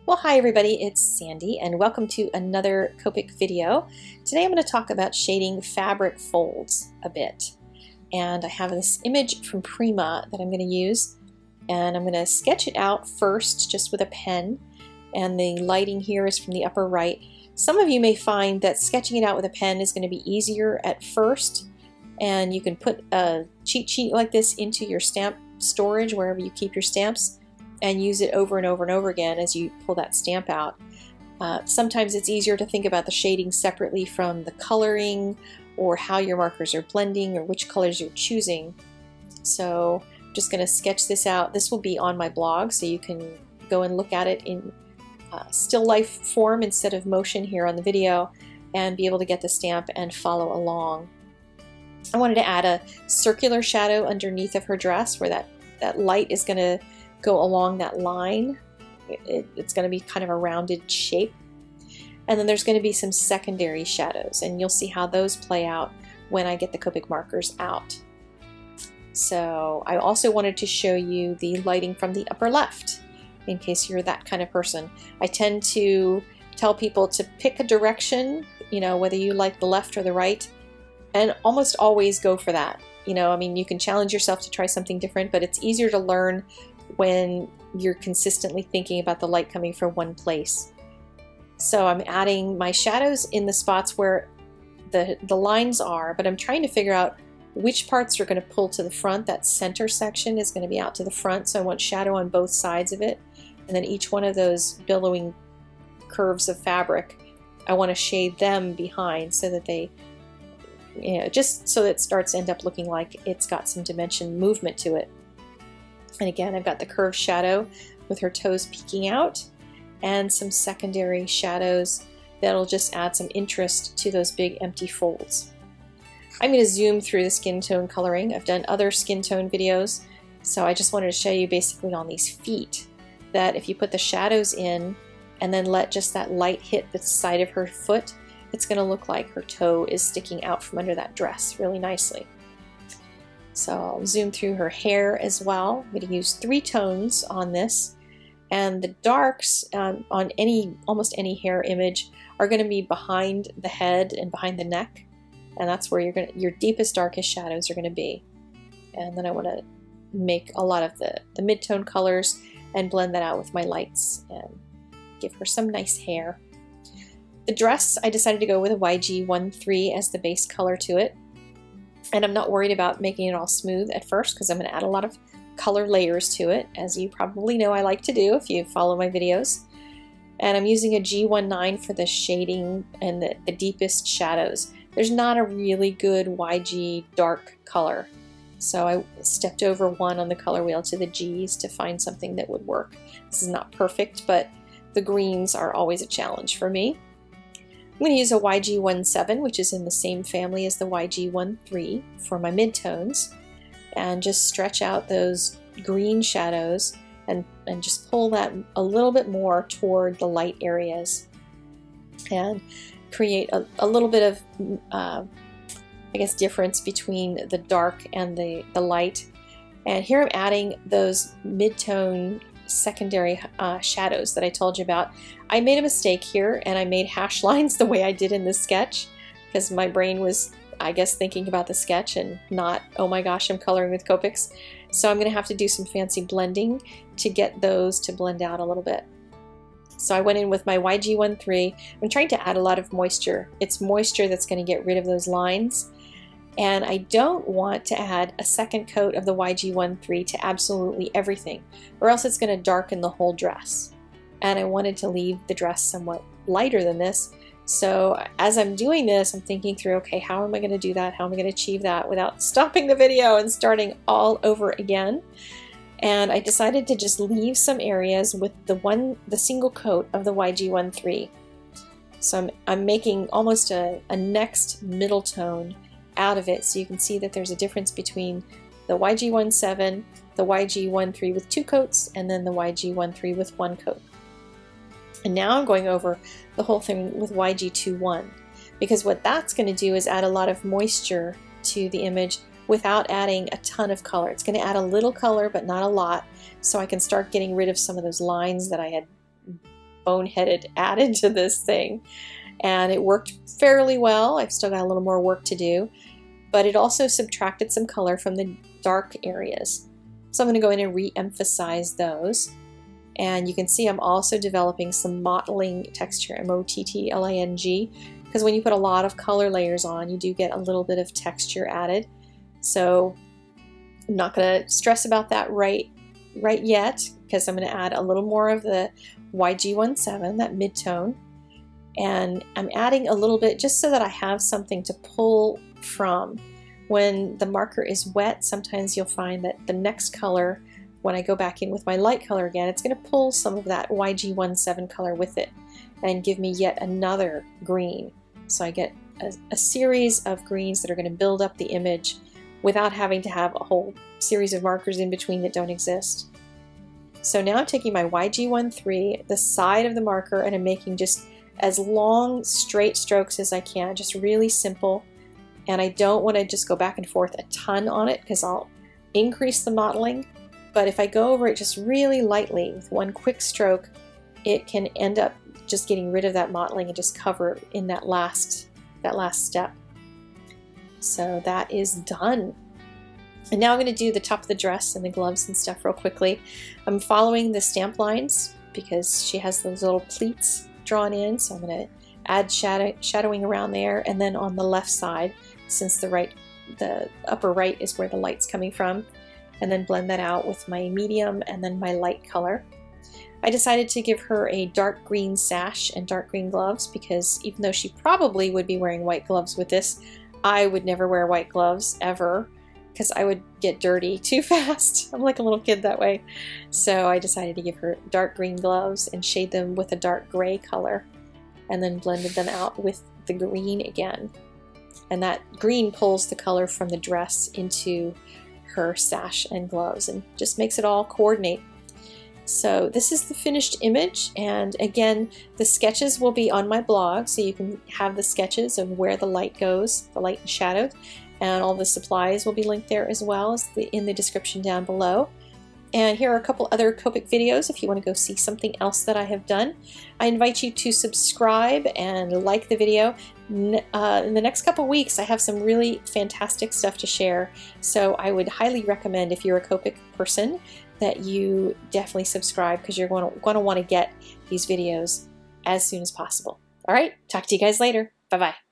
Well, hi everybody, it's Sandy and welcome to another Copic video. Today I'm going to talk about shading fabric folds a bit. And I have this image from Prima that I'm going to use, and I'm going to sketch it out first just with a pen, and the lighting here is from the upper right. Some of you may find that sketching it out with a pen is going to be easier at first, and you can put a cheat sheet like this into your stamp storage wherever you keep your stamps, and use it over and over and over again as you pull that stamp out. Sometimes it's easier to think about the shading separately from the coloring or how your markers are blending or which colors you're choosing. So I'm just going to sketch this out. This will be on my blog, so you can go and look at it in still life form instead of motion here on the video and be able to get the stamp and follow along. I wanted to add a circular shadow underneath of her dress where that light is going to go along that line. It's going to be kind of a rounded shape. And then there's going to be some secondary shadows, and you'll see how those play out when I get the Copic markers out. So I also wanted to show you the lighting from the upper left, in case you're that kind of person. I tend to tell people to pick a direction, you know, whether you like the left or the right, and almost always go for that. You know, I mean, you can challenge yourself to try something different, but it's easier to learn when you're consistently thinking about the light coming from one place. So I'm adding my shadows in the spots where the lines are, but I'm trying to figure out which parts are going to pull to the front. That center section is going to be out to the front, so I want shadow on both sides of it. And then each one of those billowing curves of fabric, I want to shade them behind so that they, you know, just so that it starts to end up looking like it's got some dimension movement to it. And again, I've got the curved shadow with her toes peeking out and some secondary shadows that'll just add some interest to those big empty folds. I'm going to zoom through the skin tone coloring. I've done other skin tone videos, so I just wanted to show you basically on these feet that if you put the shadows in and then let just that light hit the side of her foot, it's going to look like her toe is sticking out from under that dress really nicely. So I'll zoom through her hair as well. I'm going to use 3 tones on this, and the darks on almost any hair image are going to be behind the head and behind the neck, and that's where your deepest, darkest shadows are going to be. And then I want to make a lot of the mid-tone colors and blend that out with my lights and give her some nice hair. The dress, I decided to go with a YG13 as the base color to it. And I'm not worried about making it all smooth at first because I'm going to add a lot of color layers to it, as you probably know I like to do if you follow my videos. And I'm using a G19 for the shading and the deepest shadows. There's not a really good YG dark color, so I stepped over 1 on the color wheel to the G's to find something that would work. This is not perfect, but the greens are always a challenge for me. I'm going to use a YG17, which is in the same family as the YG13 for my midtones, and just stretch out those green shadows and just pull that a little bit more toward the light areas and create a little bit of, I guess, difference between the dark and the light. And here I'm adding those mid-tone secondary shadows that I told you about. I made a mistake here and I made hash lines the way I did in this sketch because my brain was, I guess, thinking about the sketch and not, oh my gosh, I'm coloring with Copics. So I'm going to have to do some fancy blending to get those to blend out a little bit. So I went in with my YG13. I'm trying to add a lot of moisture. It's moisture that's going to get rid of those lines. And I don't want to add a second coat of the YG13 to absolutely everything, or else it's going to darken the whole dress. And I wanted to leave the dress somewhat lighter than this. So as I'm doing this, I'm thinking through, okay, how am I going to do that? How am I going to achieve that without stopping the video and starting all over again? And I decided to just leave some areas with the single coat of the YG13. So I'm making almost a next middle tone out of it, so you can see that there's a difference between the YG17, the YG13 with 2 coats, and then the YG13 with 1 coat. And now I'm going over the whole thing with YG21, because what that's going to do is add a lot of moisture to the image without adding a ton of color. It's going to add a little color, but not a lot, so I can start getting rid of some of those lines that I had boneheaded added to this thing. And it worked fairly well. I've still got a little more work to do, but it also subtracted some color from the dark areas. So I'm going to go in and re-emphasize those. And you can see I'm also developing some mottling texture, M-O-T-T-L-I-N-G, because when you put a lot of color layers on, you do get a little bit of texture added. So I'm not going to stress about that right yet, because I'm going to add a little more of the YG17, that mid-tone. And I'm adding a little bit just so that I have something to pull from. When the marker is wet, sometimes you'll find that the next color, when I go back in with my light color again, it's going to pull some of that YG17 color with it and give me yet another green. So I get a series of greens that are going to build up the image without having to have a whole series of markers in between that don't exist. So now I'm taking my YG13, the side of the marker, and I'm making just as long straight strokes as I can, just really simple. And I don't want to just go back and forth a ton on it because I'll increase the mottling. But if I go over it just really lightly with one quick stroke, it can end up just getting rid of that mottling and just cover in that last step. So that is done. And now I'm going to do the top of the dress and the gloves and stuff real quickly. I'm following the stamp lines because she has those little pleats drawn in, so I'm going to add shadowing around there, and then on the left side, since the upper right is where the light's coming from, and then blend that out with my medium and then my light color. I decided to give her a dark green sash and dark green gloves because even though she probably would be wearing white gloves with this, I would never wear white gloves ever because I would get dirty too fast. I'm like a little kid that way. So I decided to give her dark green gloves and shade them with a dark gray color, and then blended them out with the green again. And that green pulls the color from the dress into her sash and gloves and just makes it all coordinate. So this is the finished image, and again, the sketches will be on my blog, so you can have the sketches of where the light goes, the light and shadow, and all the supplies will be linked there as well as in the description down below. And here are a couple other Copic videos if you want to go see something else that I have done. I invite you to subscribe and like the video. In the next couple weeks, I have some really fantastic stuff to share, so I would highly recommend, if you're a Copic person, that you definitely subscribe because you're going to want to get these videos as soon as possible. All right, talk to you guys later. Bye-bye.